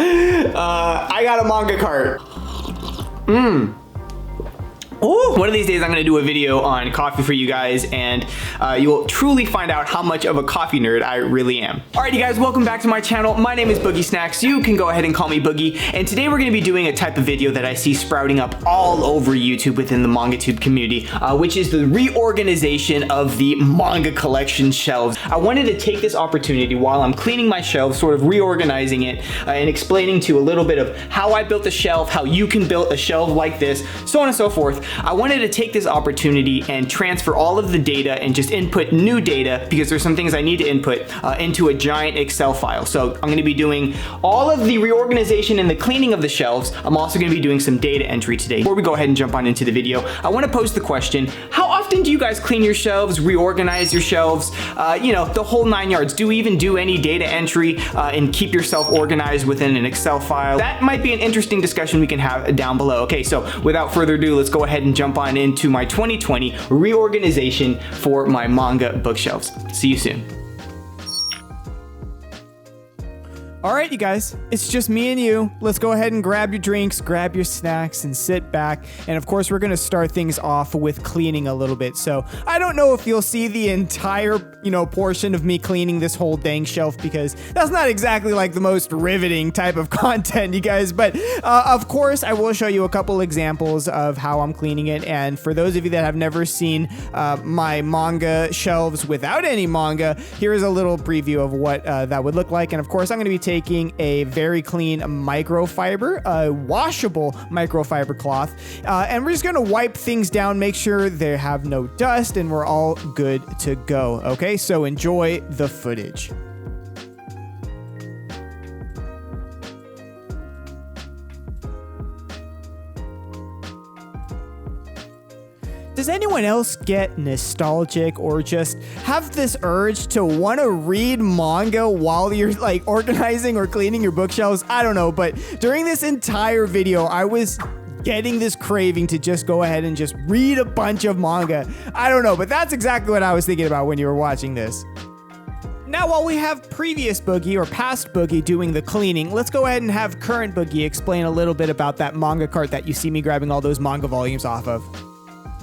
I got a manga cart. Ooh. One of these days I'm gonna do a video on coffee for you guys, and you'll truly find out how much of a coffee nerd I really am. Alright you guys, welcome back to my channel. My name is BoogieSnacks. You can go ahead and call me Boogie, and today we're gonna be doing a type of video that I see sprouting up all over YouTube within the MangaTube community, which is the reorganization of the manga collection shelves. I wanted to take this opportunity while I'm cleaning my shelves, sort of reorganizing it, and explaining to you a little bit of how I built a shelf, how you can build a shelf like this, so on and so forth. I wanted to take this opportunity and transfer all of the data and just input new data, because there's some things I need to input into a giant Excel file. So I'm going to be doing all of the reorganization and the cleaning of the shelves. I'm also going to be doing some data entry today. Before we go ahead and jump on into the video, I want to pose the question: how often do you guys clean your shelves, reorganize your shelves, you know, the whole 9 yards? Do you even do any data entry and keep yourself organized within an Excel file? That might be an interesting discussion we can have down below. Okay, so without further ado, let's go ahead and jump on into my 2020 reorganization for my manga bookshelves. See you soon. All right, you guys, it's just me and you. Let's go ahead and grab your drinks, grab your snacks, and sit back. And of course, we're gonna start things off with cleaning a little bit. So I don't know if you'll see the entire, portion of me cleaning this whole dang shelf, because that's not exactly like the most riveting type of content, you guys. But of course, I will show you a couple examples of how I'm cleaning it. And for those of you that have never seen my manga shelves without any manga, here is a little preview of what that would look like. And of course, I'm gonna be taking a very clean microfiber, a washable microfiber cloth, and we're just gonna wipe things down, make sure they have no dust, and we're all good to go. Okay, so enjoy the footage. Does anyone else get nostalgic or just have this urge to want to read manga while you're like organizing or cleaning your bookshelves? I don't know, but during this entire video, I was getting this craving to just go ahead and just read a bunch of manga. I don't know, but that's exactly what I was thinking about when you were watching this. Now, while we have previous Boogie or past Boogie doing the cleaning, let's go ahead and have current Boogie explain a little bit about that manga cart that you see me grabbing all those manga volumes off of.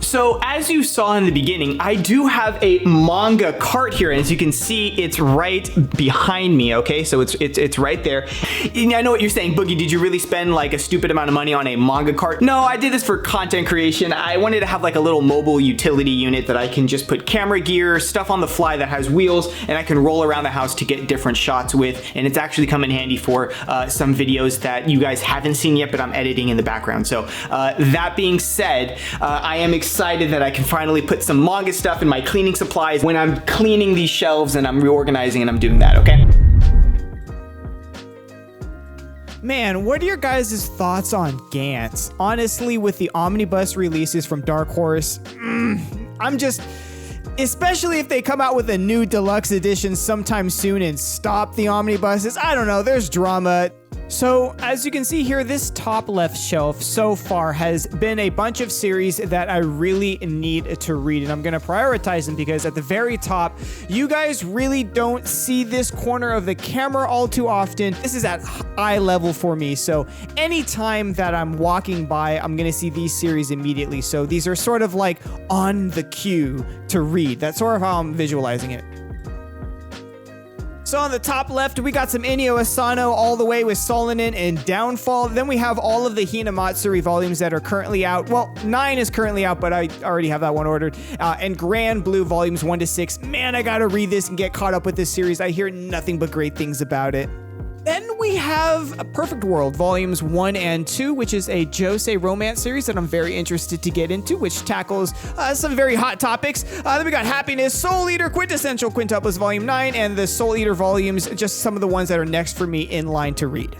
So as you saw in the beginning, I do have a manga cart here, and as you can see, it's right behind me. Okay, so it's right there. And I know what you're saying, Boogie. Did you really spend like a stupid amount of money on a manga cart? No, I did this for content creation. I wanted to have like a little mobile utility unit that I can just put camera gear, stuff on the fly that has wheels, and I can roll around the house to get different shots with. And it's actually come in handy for some videos that you guys haven't seen yet, but I'm editing in the background. So that being said, I am excited that I can finally put some manga stuff in my cleaning supplies when I'm cleaning these shelves and I'm reorganizing, and I'm doing that, okay? Man, what are your guys' thoughts on Gantz? Honestly, with the omnibus releases from Dark Horse, I'm just... especially if they come out with a new deluxe edition sometime soon and stop the omnibuses. I don't know, there's drama. So as you can see here, this top left shelf so far has been a bunch of series that I really need to read, and I'm going to prioritize them because at the very top, you guys really don't see this corner of the camera all too often. This is at eye level for me, so anytime that I'm walking by, I'm going to see these series immediately. So these are sort of like on the queue to read. That's sort of how I'm visualizing it. So on the top left, we got some Inio Asano all the way with Solanin and Downfall. Then we have all of the Hinamatsuri volumes that are currently out. Well, 9 is currently out, but I already have that one ordered. And Grand Blue volumes 1 to 6. Man, I gotta read this and get caught up with this series. I hear nothing but great things about it. Then we have A Perfect World, volumes 1 and 2, which is a josei romance series that I'm very interested to get into, which tackles some very hot topics. Then we got Happiness, Soul Eater, Quintessential Quintuplets, volume 9, and the Soul Eater volumes, just some of the ones that are next for me in line to read.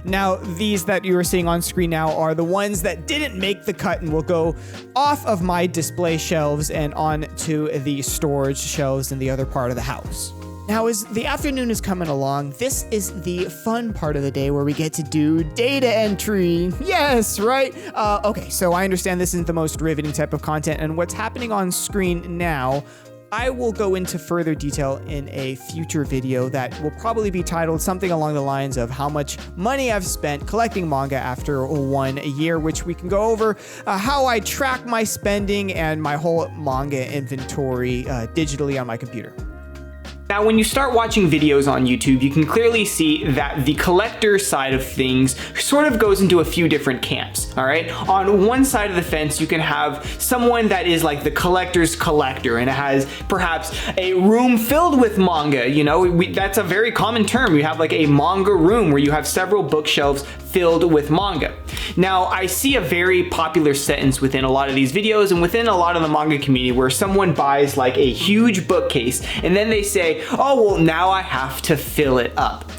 Now, these that you are seeing on screen now are the ones that didn't make the cut and will go off of my display shelves and onto the storage shelves in the other part of the house. Now, as the afternoon is coming along, this is the fun part of the day where we get to do data entry. Yes, right? Okay, so I understand this isn't the most riveting type of content, and what's happening on screen now I will go into further detail in a future video that will probably be titled something along the lines of how much money I've spent collecting manga after 1 year, which we can go over how I track my spending and my whole manga inventory digitally on my computer. Now, when you start watching videos on YouTube, you can clearly see that the collector side of things sort of goes into a few different camps, all right? On one side of the fence, you can have someone that is like the collector's collector, and it has perhaps a room filled with manga. You know, that's a very common term. You have like a manga room where you have several bookshelves filled with manga. Now, I see a very popular sentence within a lot of these videos and within a lot of the manga community where someone buys like a huge bookcase and then they say, oh, well, now I have to fill it up.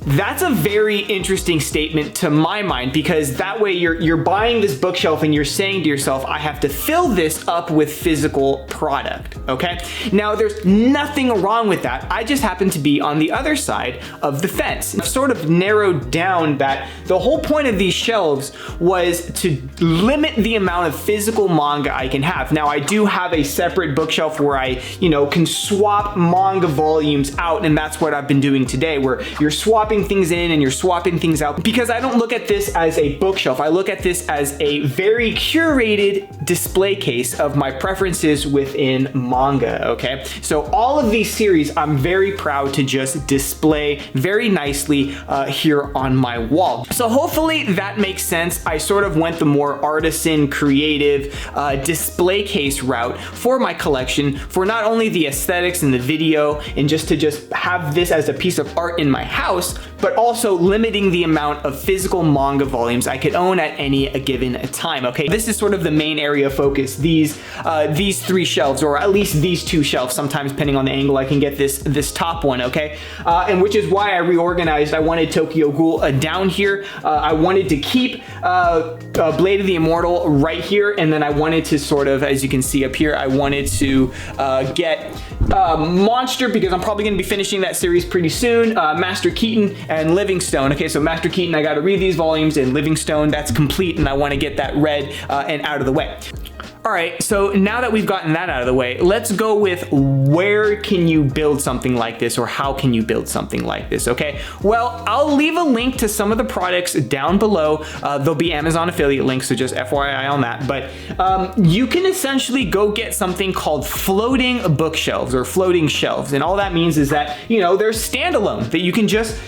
That's a very interesting statement to my mind, because that way you're buying this bookshelf and you're saying to yourself, I have to fill this up with physical product, okay? Now, there's nothing wrong with that. I just happen to be on the other side of the fence. I've sort of narrowed down that the whole point of these shelves was to limit the amount of physical manga I can have. Now, I do have a separate bookshelf where I, can swap manga volumes out, and that's what I've been doing today, where you're swapping things in and you're swapping things out, because I don't look at this as a bookshelf. I look at this as a very curated display case of my preferences within manga, okay? So all of these series, I'm very proud to just display very nicely here on my wall. So hopefully that makes sense. I sort of went the more artisan, creative display case route for my collection, for not only the aesthetics and the video and just have this as a piece of art in my house, but also limiting the amount of physical manga volumes I could own at any given time, okay? This is sort of the main area of focus, these 3 shelves, or at least these 2 shelves, sometimes depending on the angle I can get this top one, okay? And which is why I reorganized. I wanted Tokyo Ghoul down here. I wanted to keep Blade of the Immortal right here, and then I wanted to sort of, as you can see up here, I wanted to get Monster, because I'm probably gonna be finishing that series pretty soon, Master Keaton, and Livingstone. Okay, so Master Keaton, I gotta read these volumes, and Livingstone, that's complete, and I wanna get that read and out of the way. All right, so now that we've gotten that out of the way, let's go with where can you build something like this, or how can you build something like this, okay? Well, I'll leave a link to some of the products down below. There'll be Amazon affiliate links, so just FYI on that. But you can essentially go get something called floating bookshelves or floating shelves. And all that means is that, they're standalone, that you can just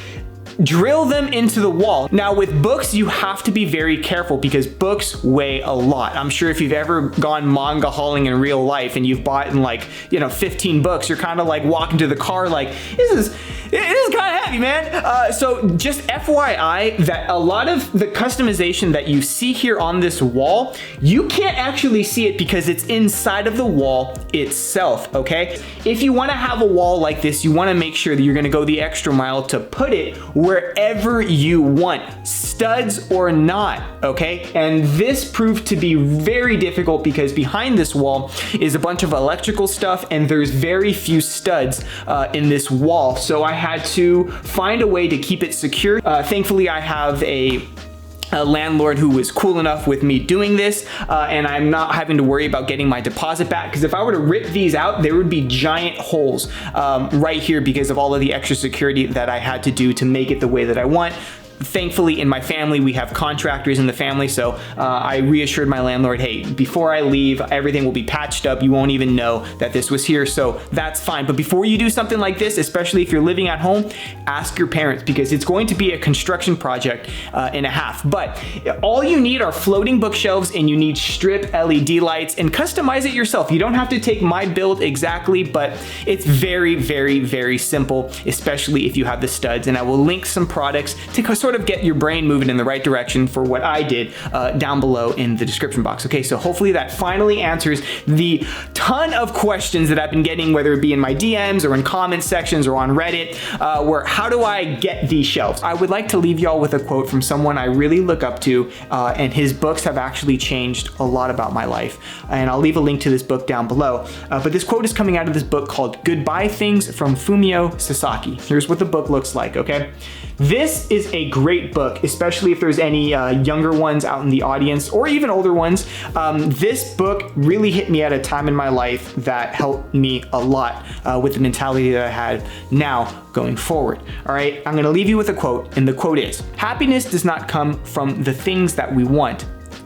drill them into the wall. Now, with books, you have to be very careful because books weigh a lot. I'm sure if you've ever gone manga hauling in real life and you've bought in 15 books, you're kind of like walking to the car like, it is kind of heavy, man. So just FYI that a lot of the customization that you see here on this wall, you can't actually see it because it's inside of the wall itself, okay? If you want to have a wall like this, you want to make sure that you're going to go the extra mile to put it wherever you want, studs or not, okay? And this proved to be very difficult because behind this wall is a bunch of electrical stuff and there's very few studs in this wall. So I had to find a way to keep it secure. Thankfully, I have a landlord who was cool enough with me doing this, and I'm not having to worry about getting my deposit back, because if I were to rip these out, there would be giant holes right here because of all of the extra security that I had to do to make it the way that I want. Thankfully, in my family, we have contractors in the family, so I reassured my landlord, hey, before I leave, everything will be patched up. You won't even know that this was here, so that's fine. But before you do something like this, especially if you're living at home, ask your parents, because it's going to be a construction project and a half. But all you need are floating bookshelves, and you need strip LED lights, and customize it yourself. You don't have to take my build exactly, but it's very, very, very simple, especially if you have the studs. And I will link some products to sort of get your brain moving in the right direction for what I did down below in the description box. Okay, so hopefully that finally answers the ton of questions that I've been getting, whether it be in my DMs or in comment sections or on Reddit, where how do I get these shelves? I would like to leave y'all with a quote from someone I really look up to, and his books have actually changed a lot about my life. And I'll leave a link to this book down below. But this quote is coming out of this book called Goodbye Things from Fumio Sasaki. Here's what the book looks like, okay? This is a great book, especially if there's any younger ones out in the audience or even older ones. This book really hit me at a time in my life that helped me a lot with the mentality that I had now going forward. All right, I'm gonna leave you with a quote, and the quote is, "Happiness does not come from the things that we want,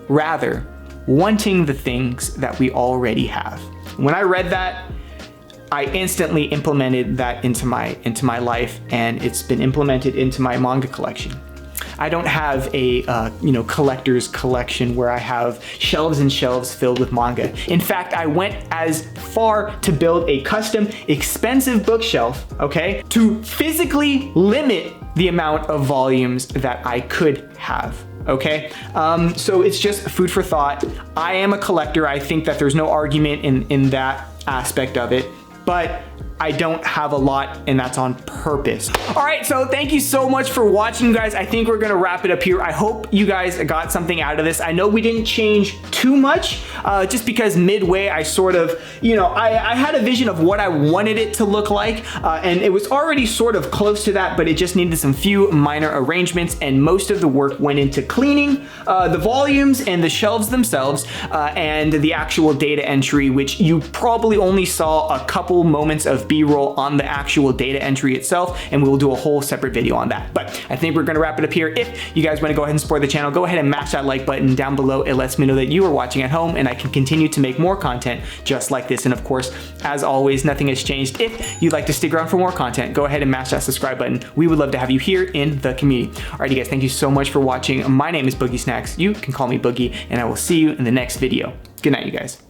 rather wanting the things that we already have." When I read that, I instantly implemented that into my life, and it's been implemented into my manga collection. I don't have a collector's collection where I have shelves and shelves filled with manga. In fact, I went as far to build a custom expensive bookshelf, okay, to physically limit the amount of volumes that I could have. Okay, so it's just food for thought. I am a collector. I think that there's no argument in that aspect of it, but I don't have a lot, and that's on purpose. All right, so thank you so much for watching, guys. I think we're gonna wrap it up here. I hope you guys got something out of this. I know we didn't change too much, just because midway I sort of, I had a vision of what I wanted it to look like, and it was already sort of close to that, but it just needed some few minor arrangements, and most of the work went into cleaning the volumes and the shelves themselves, and the actual data entry, which you probably only saw a couple moments of B-roll on the actual data entry itself, and we will do a whole separate video on that. But I think we're gonna wrap it up here. If you guys wanna go ahead and support the channel, go ahead and mash that like button down below. It lets me know that you are watching at home, and I can continue to make more content just like this. And of course, as always, nothing has changed. If you'd like to stick around for more content, go ahead and mash that subscribe button. We would love to have you here in the community. All right, you guys, thank you so much for watching. My name is BoogieSnacks. You can call me Boogie, and I will see you in the next video. Good night, you guys.